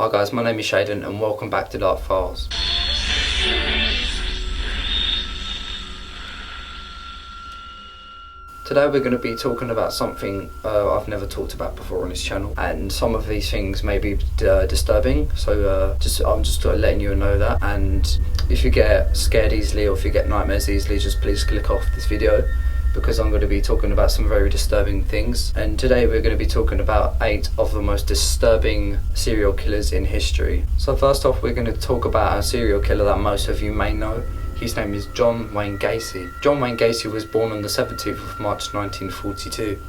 Hi guys, my name is Shaden and welcome back to Dark Files. Today we're going to be talking about something I've never talked about before on this channel, and some of these things may be disturbing, so I'm just letting you know that. And if you get scared easily or if you get nightmares easily, just please click off this video, because I'm going to be talking about some very disturbing things. And today we're going to be talking about 8 of the most disturbing serial killers in history. So first off, we're going to talk about a serial killer that most of you may know. His name is John Wayne Gacy. John Wayne Gacy was born on the 17th of March 1942.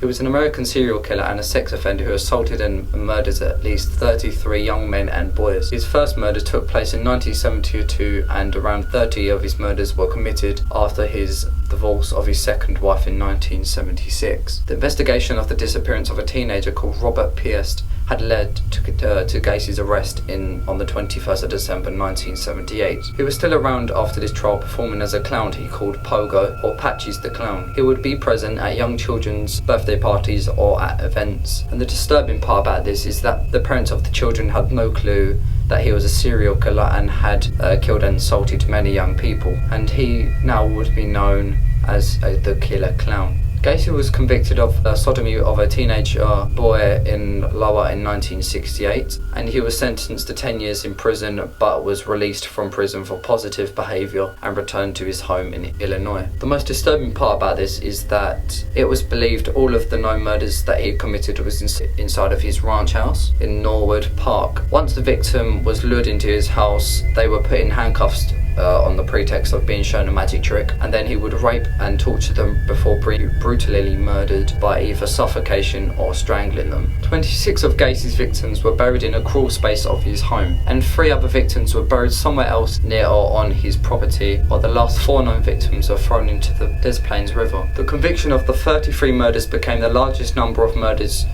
He was an American serial killer and a sex offender who assaulted and murdered at least 33 young men and boys. His first murder took place in 1972, and around 30 of his murders were committed after his divorce of his second wife in 1976. The investigation of the disappearance of a teenager called Robert Piest had led to Gacy's arrest on the 21st of December 1978. He was still around after this trial, performing as a clown he called Pogo, or Patches the Clown. He would be present at young children's birthday parties or at events. And the disturbing part about this is that the parents of the children had no clue that he was a serial killer and had killed and assaulted many young people. And he now would be known as the Killer Clown. Gacy was convicted of sodomy of a teenage boy in Iowa in 1968, and he was sentenced to 10 years in prison, but was released from prison for positive behaviour and returned to his home in Illinois. The most disturbing part about this is that it was believed all of the known murders that he committed was inside of his ranch house in Norwood Park. Once the victim was lured into his house, they were put in handcuffs on the pretext of being shown a magic trick, and then he would rape and torture them before brutally murdered by either suffocation or strangling them. 26 of Gacy's victims were buried in a crawl space of his home, and 3 other victims were buried somewhere else near or on his property, while the last 4 known victims were thrown into the Des Plaines River. The conviction of the 33 murders became the largest number of murders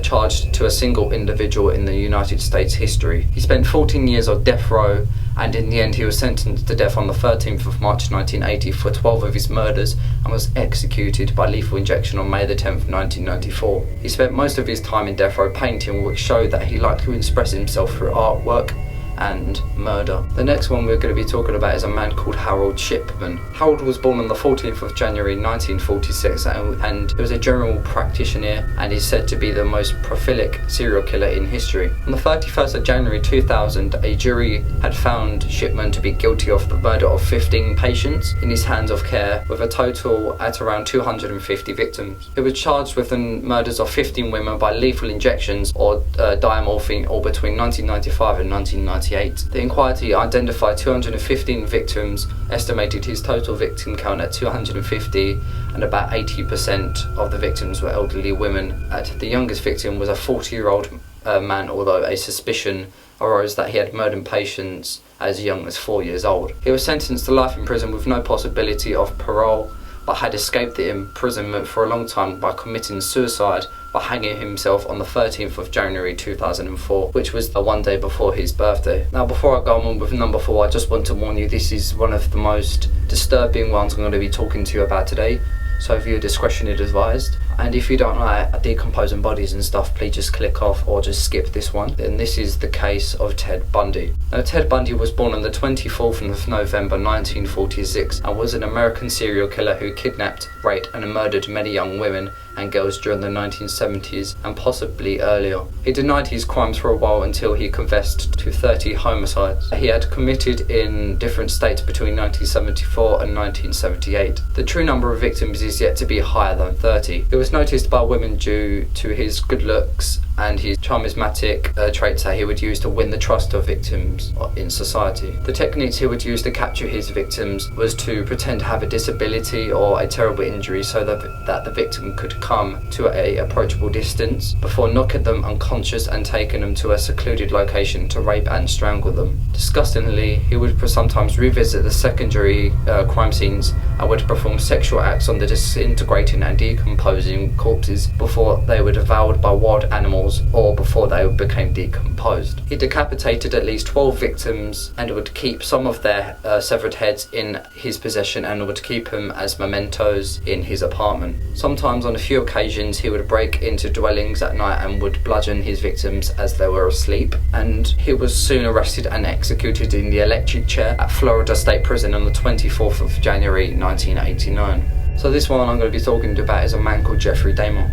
charged to a single individual in the United States history. He spent 14 years on death row, and in the end he was sentenced to death on the 13th of March 1980 for 12 of his murders, and was executed by lethal injection on May the 10th, 1994. He spent most of his time in death row painting, which showed that he liked to express himself through artwork and murder. The next one we're going to be talking about is a man called Harold Shipman. Harold was born on the 14th of January 1946, and he was a general practitioner and is said to be the most prolific serial killer in history. On the 31st of January 2000, a jury had found Shipman to be guilty of the murder of 15 patients in his hands of care, with a total at around 250 victims. He was charged with the murders of 15 women by lethal injections or diamorphine, all between 1995 and 1998. The inquiry identified 215 victims, estimated his total victim count at 250, and about 80% of the victims were elderly women. The youngest victim was a 40-year-old man, although a suspicion arose that he had murdered patients as young as 4 years old. He was sentenced to life in prison with no possibility of parole, but had escaped the imprisonment for a long time by committing suicide by hanging himself on the 13th of January 2004, which was one day before his birthday. Now, before I go on with number 4, I just want to warn you, this is one of the most disturbing ones I'm going to be talking to you about today, so viewer discretion is advised. And if you don't like decomposing bodies and stuff, please just click off or just skip this one. Then this is the case of Ted Bundy. Now, Ted Bundy was born on the 24th of November 1946 and was an American serial killer who kidnapped, raped and murdered many young women and girls during the 1970s and possibly earlier. He denied his crimes for a while until he confessed to 30 homicides he had committed in different states between 1974 and 1978. The true number of victims is yet to be higher than 30. He was noticed by women due to his good looks and his charismatic traits that he would use to win the trust of victims in society. The techniques he would use to capture his victims was to pretend to have a disability or a terrible injury so that the victim could come to an approachable distance before knocking them unconscious and taking them to a secluded location to rape and strangle them. Disgustingly, he would sometimes revisit the secondary crime scenes and would perform sexual acts on the disintegrating and decomposing corpses before they were devoured by wild animals animals or before they became decomposed. He decapitated at least 12 victims and would keep some of their severed heads in his possession and would keep them as mementos in his apartment. Sometimes on a few occasions he would break into dwellings at night and would bludgeon his victims as they were asleep, and he was soon arrested and executed in the electric chair at Florida State Prison on the 24th of January 1989. So this one I'm going to be talking about is a man called Jeffrey Dahmer.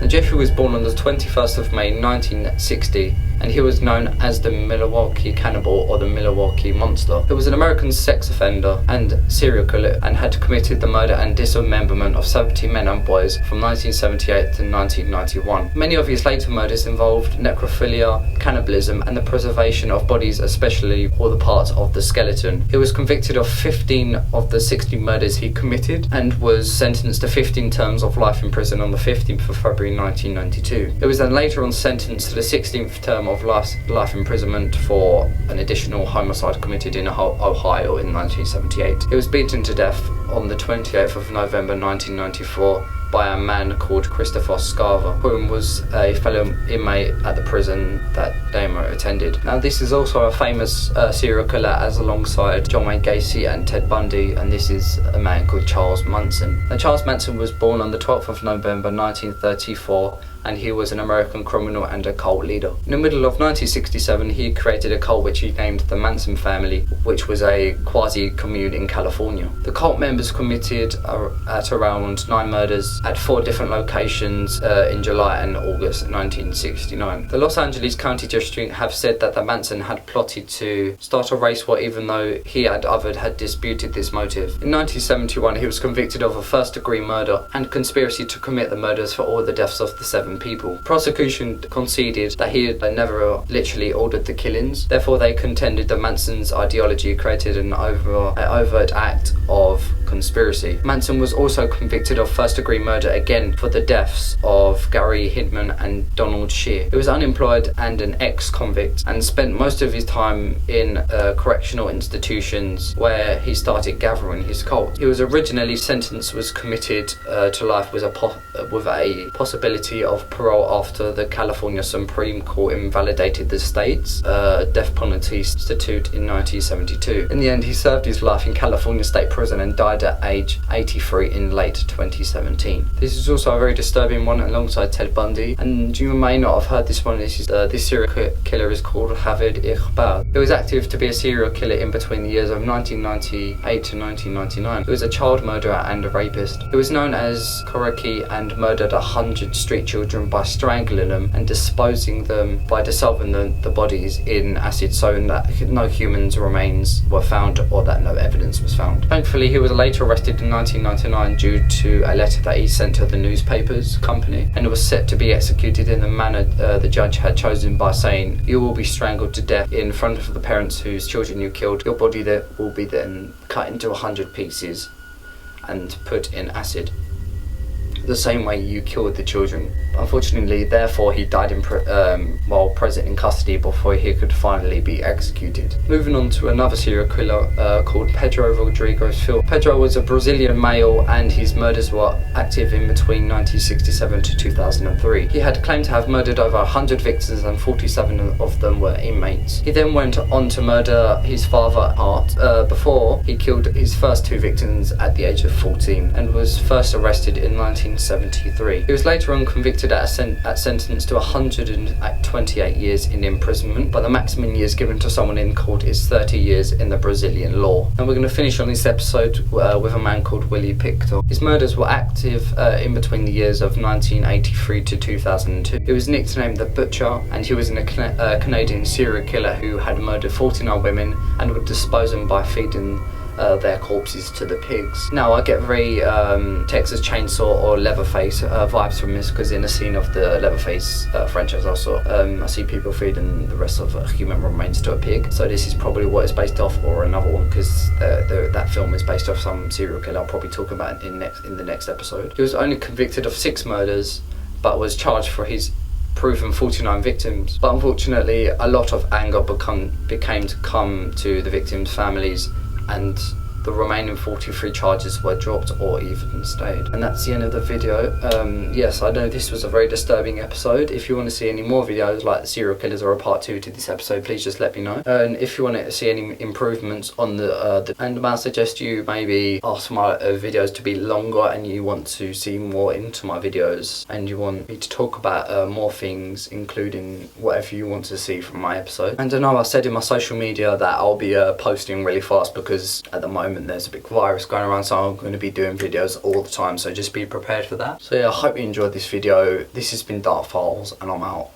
Now, Jeffrey was born on the 21st of May 1960, and he was known as the Milwaukee Cannibal or the Milwaukee Monster. He was an American sex offender and serial killer and had committed the murder and dismemberment of 70 men and boys from 1978 to 1991. Many of his later murders involved necrophilia, cannibalism, and the preservation of bodies, especially all the parts of the skeleton. He was convicted of 15 of the 60 murders he committed and was sentenced to 15 terms of life in prison on the 15th of February 1992. He was then later on sentenced to the 16th term of life imprisonment for an additional homicide committed in Ohio in 1978. He was beaten to death on the 28th of November 1994 by a man called Christopher Scarver, whom was a fellow inmate at the prison that Dahmer attended. Now, this is also a famous serial killer as alongside John Wayne Gacy and Ted Bundy, and this is a man called Charles Manson. Now, Charles Manson was born on the 12th of November 1934, and he was an American criminal and a cult leader. In the middle of 1967, he created a cult which he named the Manson family, which was a quasi-commune in California. The cult members committed at around 9 murders at 4 different locations in July and August 1969. The Los Angeles County District have said that the Manson had plotted to start a race war even though he and others had disputed this motive. In 1971, he was convicted of a first-degree murder and conspiracy to commit the murders for all the deaths of the 7 people. Prosecution conceded that he had never literally ordered the killings, therefore they contended that Manson's ideology created an overt act of conspiracy. Manson was also convicted of first-degree murder again for the deaths of Gary Hidman and Donald Shear. He was unemployed and an ex-convict and spent most of his time in correctional institutions where he started gathering his cult. He was originally sentenced, was committed to life with a possibility of parole after the California Supreme Court invalidated the state's death penalty statute in 1972. In the end, he served his life in California State Prison and died at age 83 in late 2017. This is also a very disturbing one alongside Ted Bundy, and you may not have heard this one. This serial killer is called Javid Iqbal. He was active to be a serial killer in between the years of 1998 to 1999. He was a child murderer and a rapist. He was known as Koraki and murdered 100 street children by strangling them and disposing them by dissolving the bodies in acid so that no human remains were found or that no evidence was found. Thankfully, he was later arrested in 1999 due to a letter that he sent to the newspaper's company, and it was set to be executed in the manner the judge had chosen by saying, "You will be strangled to death in front of the parents whose children you killed. Your body will be then cut into 100 pieces and put in acid, the same way you killed the children." Unfortunately, therefore, he died while present in custody before he could finally be executed. Moving on to another serial killer called Pedro Rodriguez. Pedro was a Brazilian male, and his murders were active in between 1967 to 2003. He had claimed to have murdered over 100 victims, and 47 of them were inmates. He then went on to murder his father, Art, before he killed his first 2 victims at the age of 14, and was first arrested in 1973. He was later on convicted at sentence to 128 years in imprisonment, but the maximum years given to someone in court is 30 years in the Brazilian law. And we're going to finish on this episode with a man called Willy Pick. His murders were active in between the years of 1983 to 2002. He was nicknamed the Butcher, and he was a Canadian serial killer who had murdered 49 women and would dispose them by feeding their corpses to the pigs. Now, I get very Texas Chainsaw or Leatherface vibes from this, because in the scene of the Leatherface franchise I see people feeding the rest of human remains to a pig. So this is probably what it's based off, or another one, because that film is based off some serial killer I'll probably talk about in the next episode. He was only convicted of 6 murders, but was charged for his proven 49 victims. But unfortunately, a lot of anger became to come to the victims' families, and the remaining 43 charges were dropped or even stayed. And that's the end of the video. Yes, I know this was a very disturbing episode. If you want to see any more videos like the serial killers or a part 2 to this episode, please just let me know. And if you want to see any improvements on and I suggest you maybe ask my videos to be longer, and you want to see more into my videos, and you want me to talk about more things, including whatever you want to see from my episode. And I know I said in my social media that I'll be posting really fast, because at the moment there's a big virus going around, so I'm going to be doing videos all the time, so just be prepared for that. So yeah, I hope you enjoyed this video. This has been Dark Files, and I'm out.